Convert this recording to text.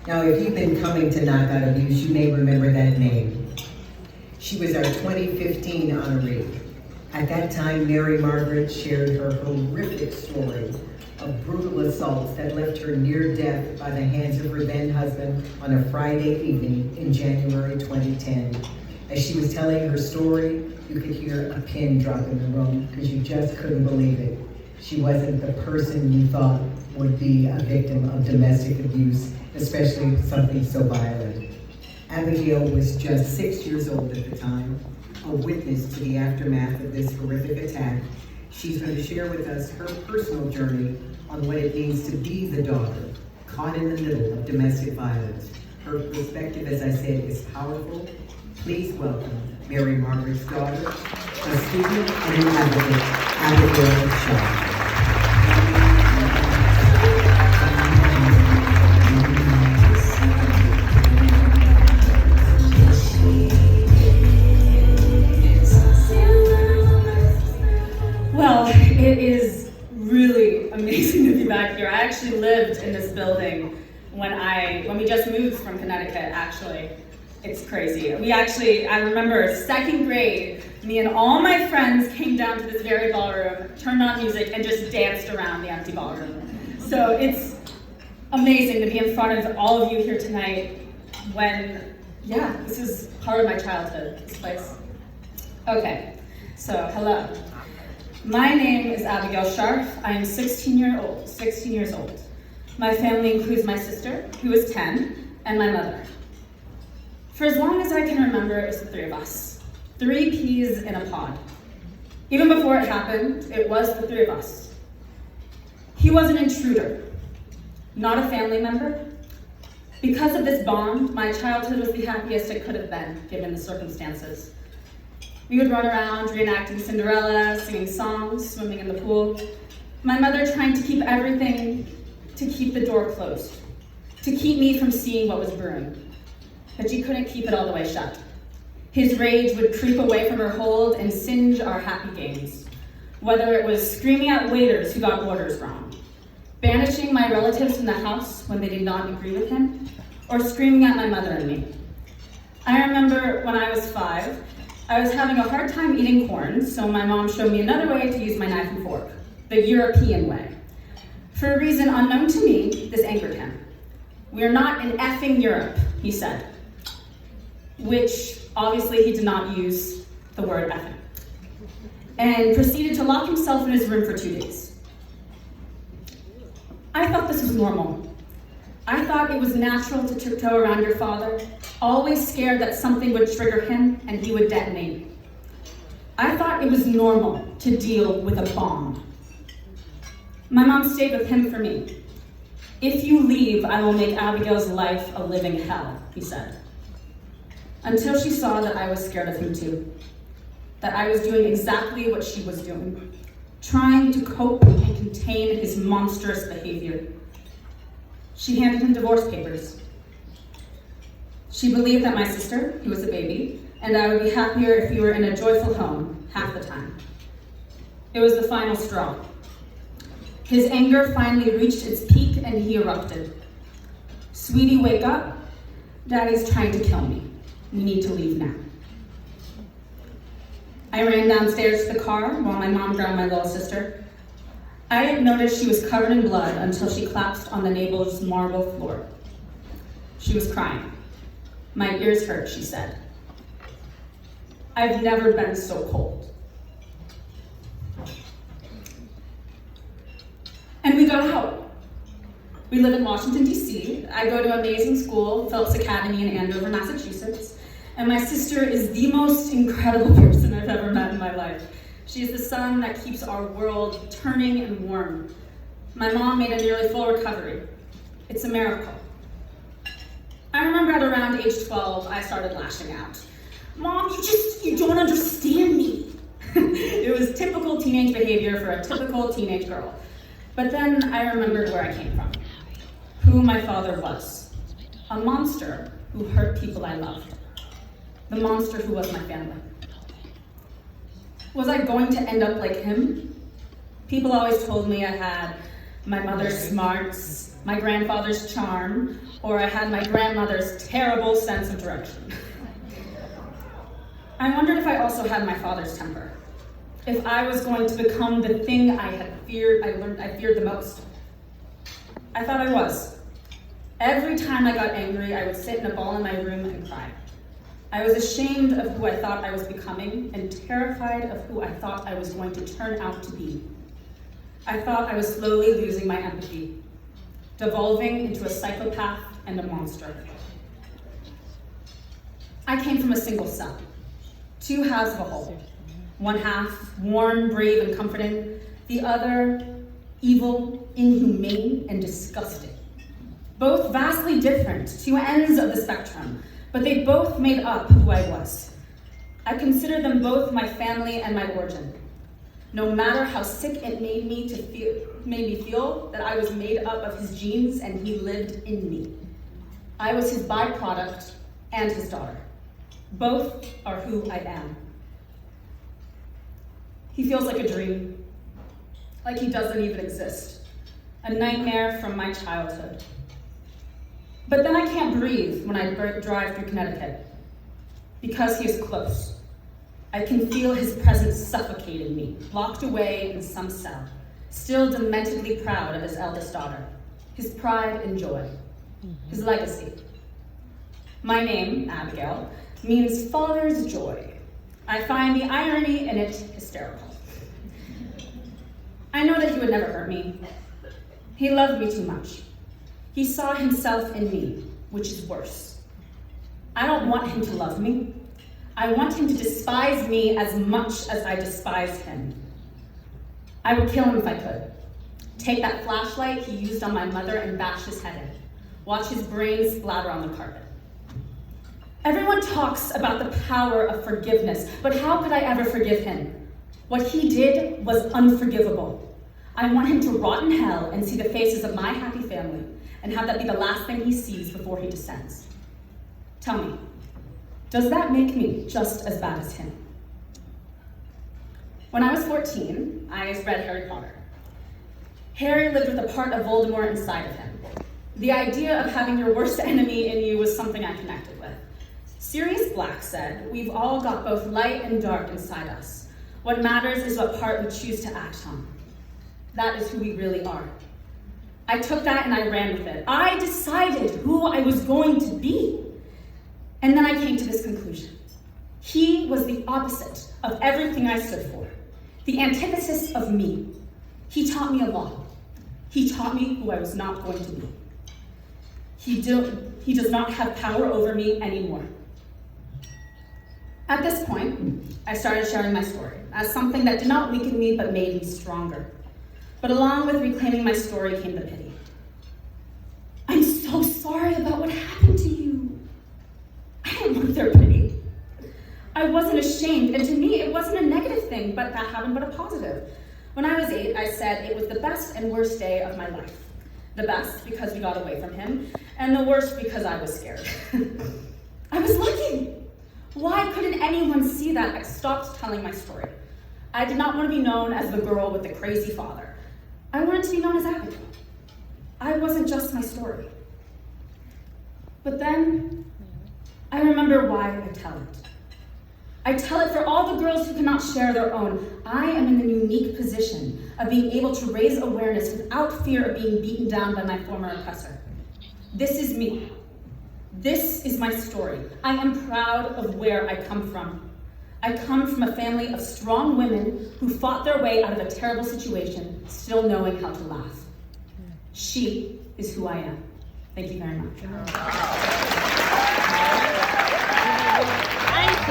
Now, if you've been coming to Knock Out Abuse, you may remember that name. She was our 2015 honoree. At that time, Mary Margaret shared her horrific story of brutal assaults that left her near death by the hands of her then husband on a Friday evening in January 2010. As she was telling her story, you could hear a pin drop in the room because you just couldn't believe it. She wasn't the person you thought would be a victim of domestic abuse, especially something so violent. Abigail was just 6 years old at the time, a witness to the aftermath of this horrific attack. She's going to share with us her personal journey on what it means to be the daughter caught in the middle of domestic violence. Her perspective, as I said, is powerful. Please welcome Mary Margaret's daughter, a student and an advocate, Abigail Scharf. Well, it is really amazing to be back here. I actually lived in this building when we just moved from Connecticut, actually. It's crazy. I remember second grade, me and all my friends came down to this very ballroom, turned on music, and just danced around the empty ballroom. So it's amazing to be in front of all of you here tonight this is part of my childhood, this place. Okay, so hello. My name is Abigail Scharf. I am 16 years old. My family includes my sister, who is 10, and my mother. For as long as I can remember, it was the three of us. 3 peas in a pod. Even before it happened, it was the 3 of us. He was an intruder, not a family member. Because of this bond, my childhood was the happiest it could have been, given the circumstances. We would run around reenacting Cinderella, singing songs, swimming in the pool. My mother trying to keep everything, to keep the door closed, to keep me from seeing what was brewing. But she couldn't keep it all the way shut. His rage would creep away from her hold and singe our happy games. Whether it was screaming at waiters who got orders wrong, banishing my relatives from the house when they did not agree with him, or screaming at my mother and me. I remember when I was 5, I was having a hard time eating corn, so my mom showed me another way to use my knife and fork, the European way. For a reason unknown to me, this angered him. "We're not in effing Europe," he said, which obviously he did not use the word effing, and proceeded to lock himself in his room for 2 days. I thought this was normal. I thought it was natural to tiptoe around your father, always scared that something would trigger him and he would detonate. I thought it was normal to deal with a bomb. My mom stayed with him for me. "If you leave, I will make Abigail's life a living hell," he said. Until she saw that I was scared of him too, that I was doing exactly what she was doing, trying to cope and contain his monstrous behavior. She handed him divorce papers. She believed that my sister, who was a baby, and I would be happier if we were in a joyful home half the time. It was the final straw. His anger finally reached its peak and he erupted. "Sweetie, wake up. Daddy's trying to kill me. We need to leave now." I ran downstairs to the car while my mom grabbed my little sister. I didn't notice she was covered in blood until she collapsed on the neighbor's marble floor. She was crying. "My ears hurt," she said. "I've never been so cold." And we got out. We live in Washington, D.C. I go to an amazing school, Phillips Academy in Andover, Massachusetts. And my sister is the most incredible person I've ever met in my life. She is the sun that keeps our world turning and warm. My mom made a nearly full recovery. It's a miracle. I remember at around age 12, I started lashing out. "Mom, you don't understand me." It was typical teenage behavior for a typical teenage girl. But then I remembered where I came from, who my father was, a monster who hurt people I loved, the monster who was my family. Was I going to end up like him? People always told me I had my mother's smarts, my grandfather's charm, or I had my grandmother's terrible sense of direction. I wondered if I also had my father's temper. If I was going to become the thing I feared the most. I thought I was. Every time I got angry, I would sit in a ball in my room and cry. I was ashamed of who I thought I was becoming and terrified of who I thought I was going to turn out to be. I thought I was slowly losing my empathy, devolving into a psychopath and a monster. I came from a single cell, two halves of a whole. One half warm, brave, and comforting, the other evil, inhumane, and disgusting. Both vastly different, two ends of the spectrum, but they both made up who I was. I consider them both my family and my origin. No matter how sick it made me feel that I was made up of his genes and he lived in me. I was his byproduct and his daughter. Both are who I am. He feels like a dream, like he doesn't even exist, a nightmare from my childhood. But then I can't breathe when I drive through Connecticut, because he is close. I can feel his presence suffocating me, locked away in some cell, still dementedly proud of his eldest daughter, his pride and joy, his legacy. My name, Abigail, means father's joy. I find the irony in it hysterical. I know that he would never hurt me. He loved me too much. He saw himself in me, which is worse. I don't want him to love me. I want him to despise me as much as I despise him. I would kill him if I could. Take that flashlight he used on my mother and bash his head in. Watch his brains splatter on the carpet. Everyone talks about the power of forgiveness, but how could I ever forgive him? What he did was unforgivable. I want him to rot in hell and see the faces of my happy family, and have that be the last thing he sees before he descends. Tell me, does that make me just as bad as him? When I was 14, I read Harry Potter. Harry lived with a part of Voldemort inside of him. The idea of having your worst enemy in you was something I connected with. Sirius Black said, "We've all got both light and dark inside us. What matters is what part we choose to act on." That is who we really are. I took that and I ran with it. I decided who I was going to be. And then I came to this conclusion. He was the opposite of everything I stood for, the antithesis of me. He taught me a lot. He taught me who I was not going to be. He does not have power over me anymore. At this point, I started sharing my story as something that did not weaken me but made me stronger. But along with reclaiming my story came the pity. "I'm so sorry about what happened to you." I didn't want their pity. I wasn't ashamed, and to me it wasn't a negative thing, but that happened, but a positive. When I was 8, I said it was the best and worst day of my life. The best because we got away from him, and the worst because I was scared. I was lucky. Why couldn't anyone see that? I stopped telling my story. I did not want to be known as the girl with the crazy father. I wanted to be known as Abigail. I wasn't just my story. But then, I remember why I tell it. I tell it for all the girls who cannot share their own. I am in the unique position of being able to raise awareness without fear of being beaten down by my former oppressor. This is me. This is my story. I am proud of where I come from. I come from a family of strong women who fought their way out of a terrible situation, still knowing how to laugh. She is who I am. Thank you very much.